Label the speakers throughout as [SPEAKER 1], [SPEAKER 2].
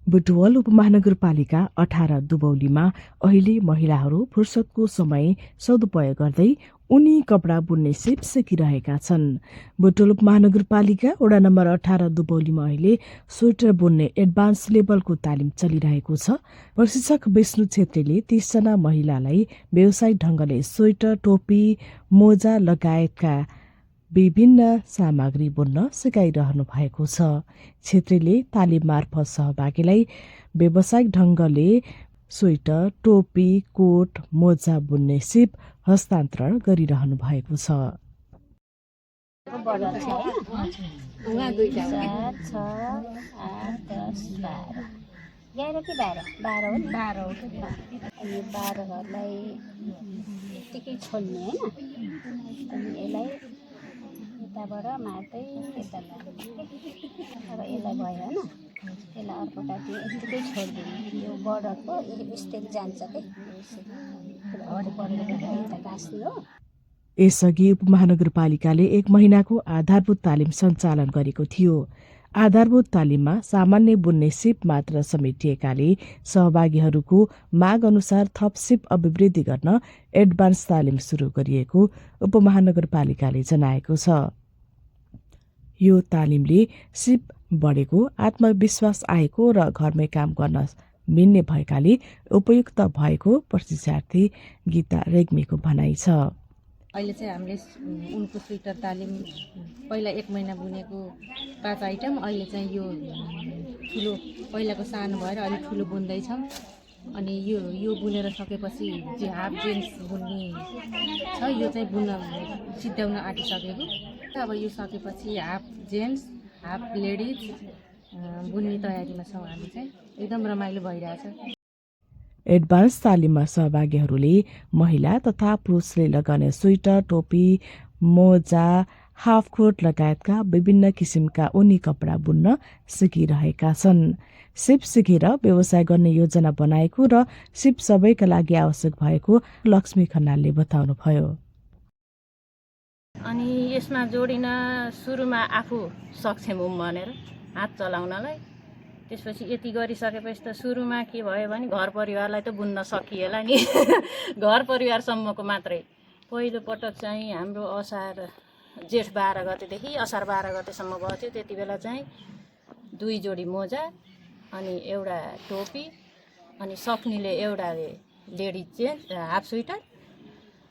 [SPEAKER 1] बुटवल उपमहानगरपालिका 18 दुबौलीमा अहिले महिलाहरू फुर्सदको समय सदुपयोग गर्दै उनी कपडा बुन्ने सिप सिकिरहेका छन्। बुटवल उपमहानगरपालिका वडा नम्बर 18 दुबौलीमा अहिले स्वेटर बुन्ने एडभान्स लेभलको तालिम चलिरहेको छ। प्रशिक्षक विष्णु छेत्रीले 30 जना महिलालाई व्यावसायिक ढंगले स्वेटर, टोपी, मोजा लगायतका विभिन्न सामग्री बुन्न सिकाइरहनु भएको छ। छेत्रीले तालिम मार्फत सहभागीलाई व्यावसायिक ढंगले स्वेटर, टोपी, कोट, मोजा बुन्ने सिप हस्तान्तरण गरिरहनु भएको छ।
[SPEAKER 2] 'यताबाट मार्दै यता लाग्ने अब यसलाई भयो हैन यसलाई अर्कोपट्टि यतिकै छोड्दिनु यो बर्डरको यस्तै जान्छ के यता गाँस्ने हो।
[SPEAKER 1] यसअघि उपमहानगरपालिकाले 1 महिनाको आधारभूत तालिम सञ्चालन गरेको थियो। आधारभूत तालिममा सामान्य बुन्ने सिप मात्र समेटिएकाले सहभागीहरूको माग अनुसार थप सिप अभिवृद्धि गर्न एडभान्स तालिम सुरु गरिएको उपमहानगरपालिकाले जनाएको छ। यो तालिमले सिप बढेको, आत्मविश्वास आएको र घरमै काम गर्न मिल्ने भएकाले उपयुक्त भएको प्रशिक्षार्थी गीता रेग्मीको भनाइ छ।
[SPEAKER 3] अहिले चाहिँ हामीले उनको स्वेटर तालिम पहिला 1 महिना बुनेको 5 आइटम, अहिले चाहिँ यो ठुलो पहिलाको सानो भएर अहिले ठुलो बुन्दैछौँ। अनि यो बुनेर सकेपछि चाहिँ हाफ जेन्ट्स बुन्ने छ, यो चाहिँ बुन्न सिद्ध्याउन आँटिसकेको। अब यो सकेपछि हाफ जेन्ट्स, हाफ लेडिज बुन्ने तयारीमा छौँ हामी चाहिँ। एकदम रमाइलो भइरहेछ।
[SPEAKER 1] एडभान्स तालिममा सहभागीहरूले महिला तथा पुरुषले लगाउने स्वेटर, टोपी, मोजा, हाफ कोट लगायतका विभिन्न किसिमका ऊनी कपडा बुन्न सिकिरहेका छन्। सिप सिकेर व्यवसाय गर्ने योजना बनाएको र सिप सबैका लागि आवश्यक भएको लक्ष्मी खनालले बताउनुभयो।
[SPEAKER 4] अनि यसमा जोडिन सुरुमा आफू सक्षम हुँ भनेर हात चलाउनलाई, त्यसपछि यति गरिसकेपछि त सुरुमा के भयो भने घर परिवारलाई त बुन्न सकिएला नि घर परिवारसम्मको मात्रै। पहिलो पटक चाहिँ हाम्रो जेठ 12 गतेदेखि असार 12 गतेसम्म भयो थियो। त्यति बेला चाहिँ 2 जोडी मोजा अनि एउटा टोपी अनि सक्नेले एउटाले लेडिज जेन्ट्स हाफ स्वेटर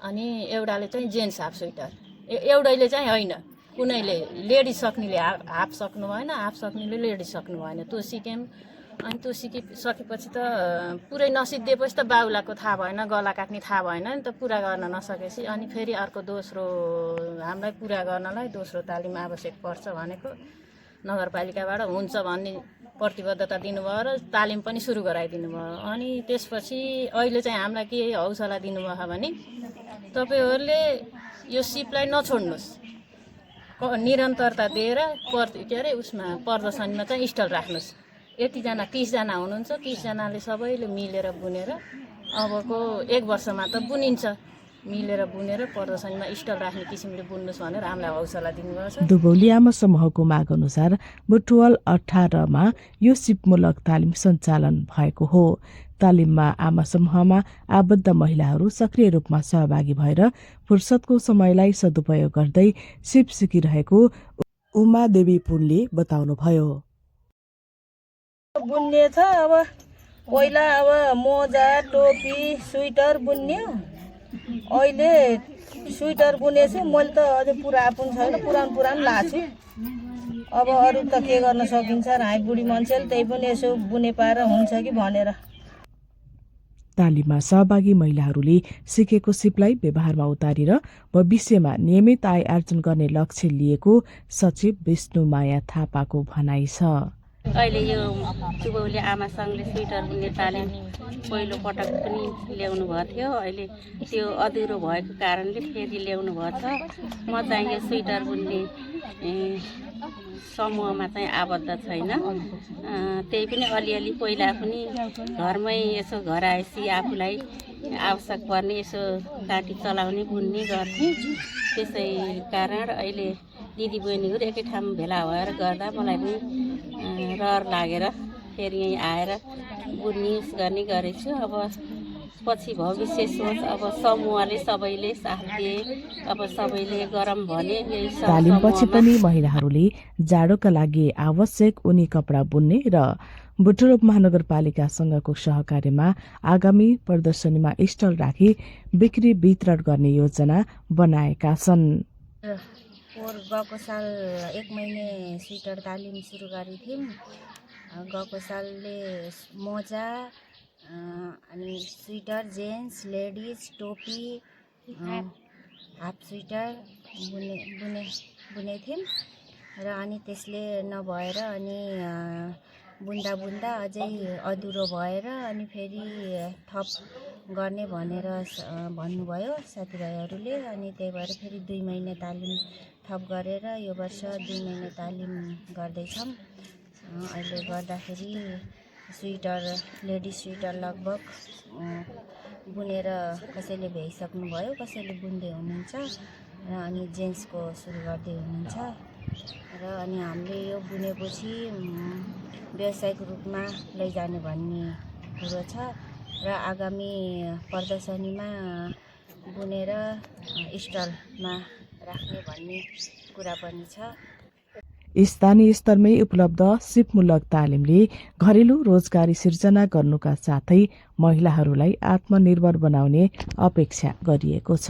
[SPEAKER 4] अनि एउटाले चाहिँ जेन्ट्स हाफ स्वेटर। एउटैले चाहिँ होइन, कुनैले लेडिज सक्नेले हाफ सक्नु भएन, हाफ सक्नेले लेडिज सक्नु भएन। त्यो सिक्यौँ। अनि त्यो सकेपछि त पुरै नसिद्धिएपछि त बाउलाको थाहा भएन, गला काट्ने थाहा भएन नि त, पुरा गर्न नसकेपछि अनि फेरि अर्को दोस्रो हामीलाई पुरा गर्नलाई दोस्रो तालिम आवश्यक पर्छ भनेको नगरपालिकाबाट हुन्छ भन्ने प्रतिबद्धता दिनुभयो र तालिम पनि सुरु गराइदिनु भयो। अनि त्यसपछि अहिले चाहिँ हामीलाई के हौसला दिनुभयो भने तपाईहरूले यो सिपलाई नछोड्नुहोस्, निरन्तरता दिएर उसमा प्रदर्शनीमा चाहिँ स्टल राख्नुहोस्। यतिजना 30 जना हुनुहुन्छ, 30 जनाले सबैले मिलेर बुनेर अबको 1 वर्षमा त बुनिन्छ, मिलेर बुनेर प्रदर्शनीमा स्टल राख्ने किसिमले बुन्नुहोस् भनेर हामीलाई हौसला दिनुभएको छ।
[SPEAKER 1] दुबौली आमा समूहको माग अनुसार बुटवल 18 मा यो सिपमूलक तालिम सञ्चालन भएको हो। तालिममा आमा समूहमा आबद्ध महिलाहरू सक्रिय रूपमा सहभागी भएर फुर्सदको समयलाई सदुपयोग गर्दै सिप सिकिरहेको उमा देवी पुनले बताउनुभयो।
[SPEAKER 5] बुन्ने छ अब पहिला अब मोजा, टोपी, स्वेटर बुन्ने। अहिले स्वेटर बुनेछु, मैले त अझै पुरापुन छैन, पुरान लाछु। अब अरू त के गर्न सकिन्छ र हामी बुढी मान्छेले त्यही पनि यसो बुने पाएर हुन्छ कि भनेर।
[SPEAKER 1] तालिममा सहभागी महिलाहरूले सिकेको सिपलाई व्यवहारमा उतारेर भविष्यमा नियमित आय आर्जन गर्ने लक्ष्य लिएको सचिव विष्णु माया थापाको भनाइ छ।
[SPEAKER 6] अहिले यो दुबौली आमा सङ्घले स्वेटर बुन्ने तालिम पहिलो पटक पनि ल्याउनु भएको थियो। अहिले त्यो अधुरो भएको कारणले फेरि ल्याउनु भएको छ। म चाहिँ यो स्वेटर बुन्ने समूहमा चाहिँ आबद्ध छैन, त्यही पनि अलिअलि पहिला पनि घरमै यसो घर आएपछि आफूलाई आवश्यक पर्ने यसो काटी चलाउने बुन्ने गर्थेँ। त्यसै कारण अहिले दिदी बहिनीहरू एकै ठाउँ भेला भएर गर्दा मलाई पनि रहर लागेर फेरि यहीँ आएर बुन्ने गर्ने गरेको छु। अब पछि भविष्य सोच अब समूहले सबैले साथ दिए, अब सबैले गरम भने यही
[SPEAKER 1] तालिमपछि पनि महिलाहरूले जाडोका लागि आवश्यक ऊनी कपडा बुन्ने र बुटुलुप महानगरपालिकासँगको सहकार्यमा आगामी प्रदर्शनीमा स्टल राखी बिक्री वितरण गर्ने योजना बनाएका छन्।
[SPEAKER 2] गएको साल 1 महिने स्वेटर तालिम सुरु गरेको थियौँ। गएको सालले मोजा अनि स्वेटर जेन्ट्स लेडिज टोपी हाफ स्वेटर बुने थियौँ र अनि त्यसले नभएर अनि बुन्दा अझै अधुरो भएर अनि फेरि थप गर्ने भनेर भन्नुभयो साथीभाइहरूले। अनि त्यही भएर फेरि 2 महिने तालिम थप गरेर यो वर्ष 2 महिने तालिम गर्दैछौँ। अहिले गर्दाखेरि स्वेटर लेडिज स्वेटर लगभग बुनेर कसैले भ्याइसक्नुभयो, कसैले बुन्दै हुनुहुन्छ र अनि जेन्ट्सको सुरु गर्दै हुनुहुन्छ र अनि हामीले यो बुनेपछि व्यावसायिक रूपमा लैजाने भन्ने कुरो छ र आगामी प्रदर्शनीमा बुनेर स्टलमा राख्ने भन्ने कुरा पनि छ।
[SPEAKER 1] स्थानीय स्तरमै उपलब्ध सिपमूलक तालिमले घरेलु रोजगारी सिर्जना गर्नुका साथै महिलाहरूलाई आत्मनिर्भर बनाउने अपेक्षा गरिएको छ।